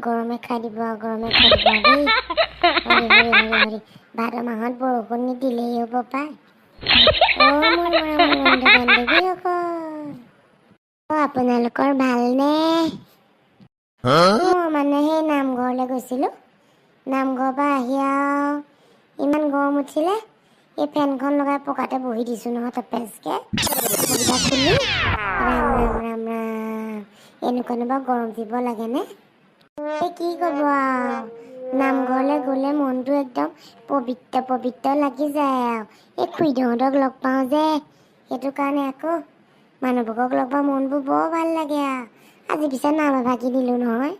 গৰমে খাই দিব গৰমে খাই দিব দেই। হৰি হৰি হৰি হৰি ভাদ মাহত বৰষুণ নিদিলেই হ'ব পায়। মোৰ মৰমৰ বন্ধু বান্ধৱীসকল, আপোনালোকৰ ভালনে? মই মানে সেই নামঘৰলৈ গৈছিলোঁ। নামঘৰৰ পৰা আহি আৰু ইমান গৰম উঠিলে, এই ফেনখন লগাই পকাতে বহি দিছোঁ নহয় তপেচকৈ কাপোৰকেইটা খুলি। ৰাম ৰাম ৰাম ৰাম, এনেকুৱানো বাৰু গৰম দিব লাগেনে? এই কি ক'ব আৰু, নামঘৰলৈ গ'লে মনটো একদম পবিত্ৰ পবিত্ৰ লাগি যায় আৰু। এই খুৰীদেউহঁতক লগ পাওঁ যে, সেইটো কাৰণে আকৌ মানুহবোৰক লগ পাওঁ মনবোৰ বৰ ভাল লাগে আৰু। আজি পিছে নাম এফাকি দিলোঁ নহয়,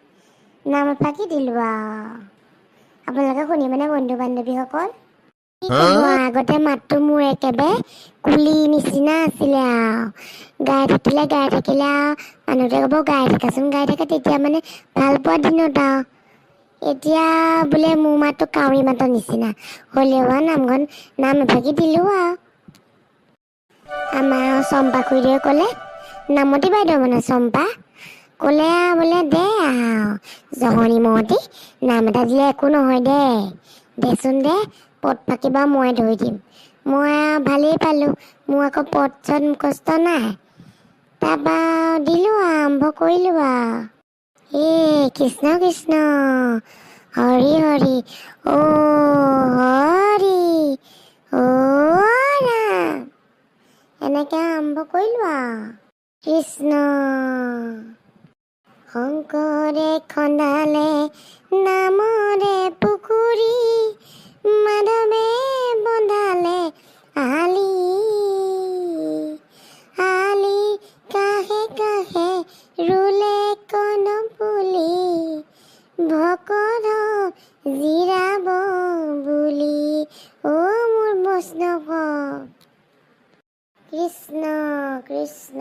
নাম এফাকি দিলোঁ আৰু। আপোনালোকে শুনিবনে বন্ধু বান্ধৱীসকল? কি ক'ব, আগতে মাতটো মোৰ একেবাৰে কুলি নিচিনা আছিলে আৰু। গাই থাকিলে আৰু মানুহটোৱে ক'ব গাই থাকা, তেতিয়া মানে ভাল পোৱা দিনত আৰু। এতিয়া বোলে মোৰ মাতটো কাউৰী মাতৰ নিচিনা হ'লেও আৰু নাম এফাকি দিলোঁ আৰু। আমাৰ চম্পা খুৰীদেৱে ক'লে, নামতি বাইদেউ মানে চম্পা ক'লে আৰু বোলে দে আৰু জহনী মহতি নাম এটা দিলে একো নহয় দেচোন দে, পদ ফাকি বা মই ধৰি দিম। মই আৰু ভালেই পালোঁ, মোৰ আকৌ পদ চদ মুখস্থ নাই। তাৰপৰা দিলোঁ আৰু, আৰম্ভ কৰিলোঁ আৰু। কৃষ্ণ কৃষ্ণ হৰি হৰি হৰি ৰাম, এনেকৈ আৰম্ভ কৰিলোঁ আৰু। কৃষ্ণ শংকৰে খন্দালে নামৰে পুখুৰী, মাধৱে বন্ধালে আলি, আলি কাষে কাষে ৰুলে কদম পুলি, ভকত জিৰাব বুলি। মোৰ বৈষ্ণৱ কৃষ্ণ কৃষ্ণ,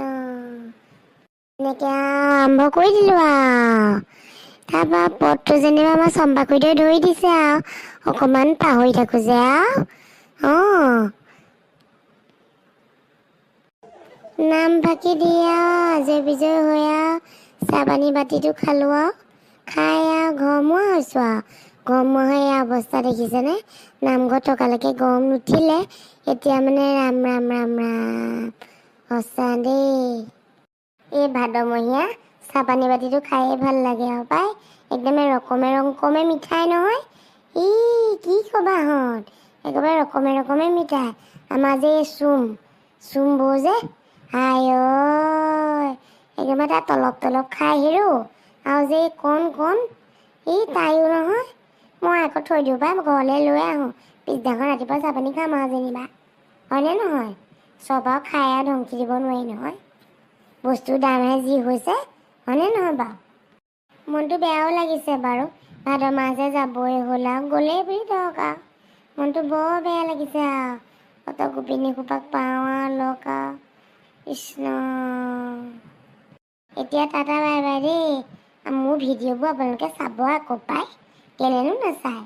এনেকৈ আৰম্ভ কৰি দিলোঁ আৰু। তাৰপৰা পদটো যেনিবা আমাৰ চম্পা খুৰীদেৱে ধৰি দিছে আৰু, অকণমান পাহৰি থাকোঁ যে আৰু। নাম ফাঁকি দি আৰু আজৰি বিজয় হৈ আৰু চাহ পানী বাতিটো খালোঁ আৰু। খাই আৰু ঘৰমুৱা হৈছোঁ আৰু। ঘৰমুৱা হৈ এই অৱস্থা দেখিছেনে? নামঘৰত থকালৈকে গৰম নুঠিলে, এতিয়া মানে ৰাম ৰাম ৰাম ৰাম, সঁচা দেই। এই ভাদমহীয়া চাহ পানী বাতিটো খায়েই ভাল লাগে আৰু পাই, একদমে ৰকমে মিঠাই নহয়। কি ক'বাহঁত, একেবাৰে ৰকমে মিঠাই। আমাৰ যে এই চুম বৌ যে, আই ঐ একেবাৰে তাই তলপ খাই আহিলোঁ। আৰু যে কণ তাইও নহয়, মই আকৌ থৈ দিওঁ পাই ঘৰলৈ লৈ আহোঁ। পিছদিনাখন ৰাতিপুৱা চাহ পানী খাম আৰু যেনিবা, হয়নে নহয়? চব আৰু খাই আৰু ধমকি দিব নোৱাৰি নহয়, বস্তুৰ দামহে যি হৈছে, হয়নে নহয় বাৰু? মনটো বেয়াও লাগিছে বাৰু, ভাদ মাহ যে যাবই হ'ল আৰু, গ'লেই বুলি ধৰক আৰু। মনটো বৰ বেয়া লাগিছে আৰু, অত গোপিনী সোপাক পাওঁ আৰু লগ আৰু। কৃষ্ণ, এতিয়া টাটা বাই বাই দেই। মোৰ ভিডিঅ'বোৰ আপোনালোকে চাব আকৌ পাই, কেলেনো নাচায়।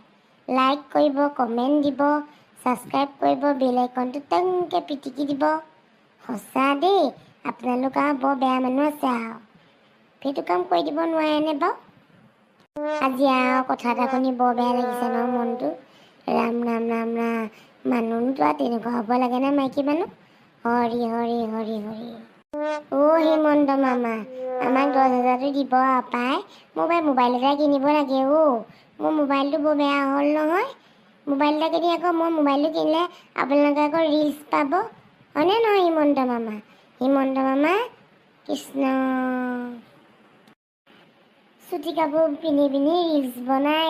লাইক কৰিব, কমেণ্ট দিব, ছাবস্ক্ৰাইব কৰিব, বেল আইকনটো টংকৈ পিটিকি দিব। সঁচা দেই, আপোনালোক আৰু বৰ বেয়া মানুহ আছে আৰু, সেইটো কাম কৰি দিব নোৱাৰেনে বাৰু? আজি আৰু কথা এটা শুনি বৰ বেয়া লাগিছে নহয় মনটো। ৰাম ৰাম ৰাম ৰাম, মানুহতো আৰু তেনেকুৱা হ'ব লাগেনে মাইকী মানুহ? হৰি হৰি হৰি হৰি। হিমন্ত মামা, আমাক 10,000টো দিব আৰু পাই। মোবাইল এটা কিনিব লাগে মোৰ মোবাইলটো বৰ বেয়া হ'ল নহয়। মোবাইল এটা কিনি আকৌ মই মোবাইলটো কিনিলে আপোনালোকে আকৌ ৰিলচ পাব, হয়নে নহয় হিমন্ত মামা? কৃষ্ণ, চুটি কাপোৰ পিন্ধি ৰিলচ বনাই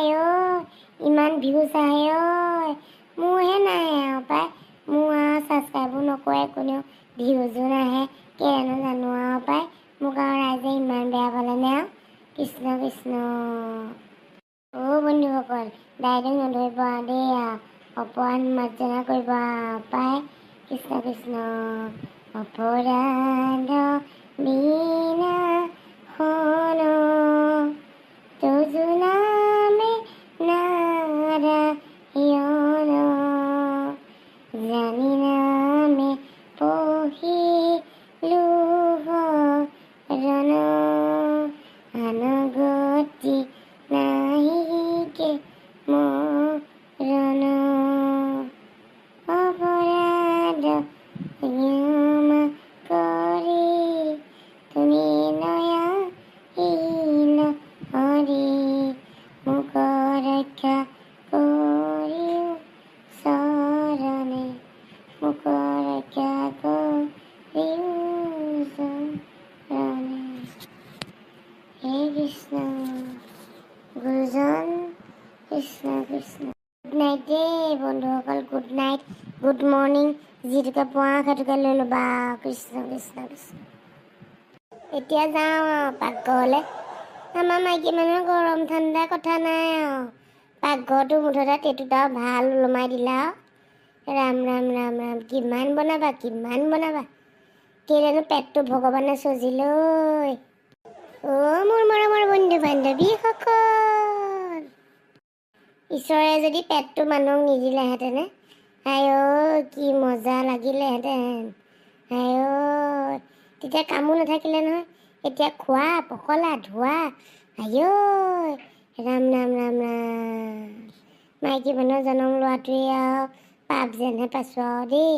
ইমান ভিউজ আহে মোৰহে নাহে আৰু পাই। মোৰ আৰু ছাবস্ক্ৰাইবো নকৰে কোনেও, ভিউজো নাহে, কেলেনো জানো আৰু পাই। মোক আৰু ৰাইজে ইমান বেয়া পালেনে আৰু। কৃষ্ণ কৃষ্ণ, বন্ধুসকল ডাইৰেক্ট নধৰিব আৰু দেই আৰু, অপৰাধ মাৰ্জনা কৰিব আৰু পাই। কৃষ্ণ কৃষ্ণ, অপৰাধ বিনা শোন তুজু নামে নাৰায়ণ, জানি নামে পঢ়িলো শৰণ, আনগতি ক্ষমা কৰি তুমি নয়া হীন হৰি মোক ৰক্ষা কৰিও চৰণে মোক ৰক্ষা কৰিও চৰণে। হে কৃষ্ণ গুৰুজন কৃষ্ণ কৃষ্ণ। গুড নাইট দেই বন্ধুসকল, গুড নাইট, গুড মৰ্ণিং। যিটোকে পোৱা সেইটোকে লৈ ল'বা। কৃষ্ণ কৃষ্ণ কৃষ্ণ। এতিয়া যাওঁ আৰু পাকঘৰলৈ। আমাৰ মাইকী মানুহৰ গৰম ঠাণ্ডা কথা নাই আৰু পাকঘৰটো মুঠতে তেতুটা ভাল ওলমাই দিলা আৰু ৰাম ৰাম ৰাম ৰাম। কিমান বনাবা কিমান বনাবা, কেলেনো পেটটো ভগৱানে চজিলৈ। মোৰ মৰমৰ বন্ধু বান্ধৱীসকল, ঈশ্বৰে যদি পেটটো মানুহক নিদিলেহেঁতেনে, আই কি মজা লাগিলেহেঁতেন। আই তেতিয়া কামো নাথাকিলে নহয়। এতিয়া খোৱা পখলা ধোৱা, আই ৰাম ৰাম ৰাম ৰাম। মাইকী মানুহৰ জনম লোৱাটোৱে আৰু পাপ যেনহে পাইছোঁ আৰু দেই।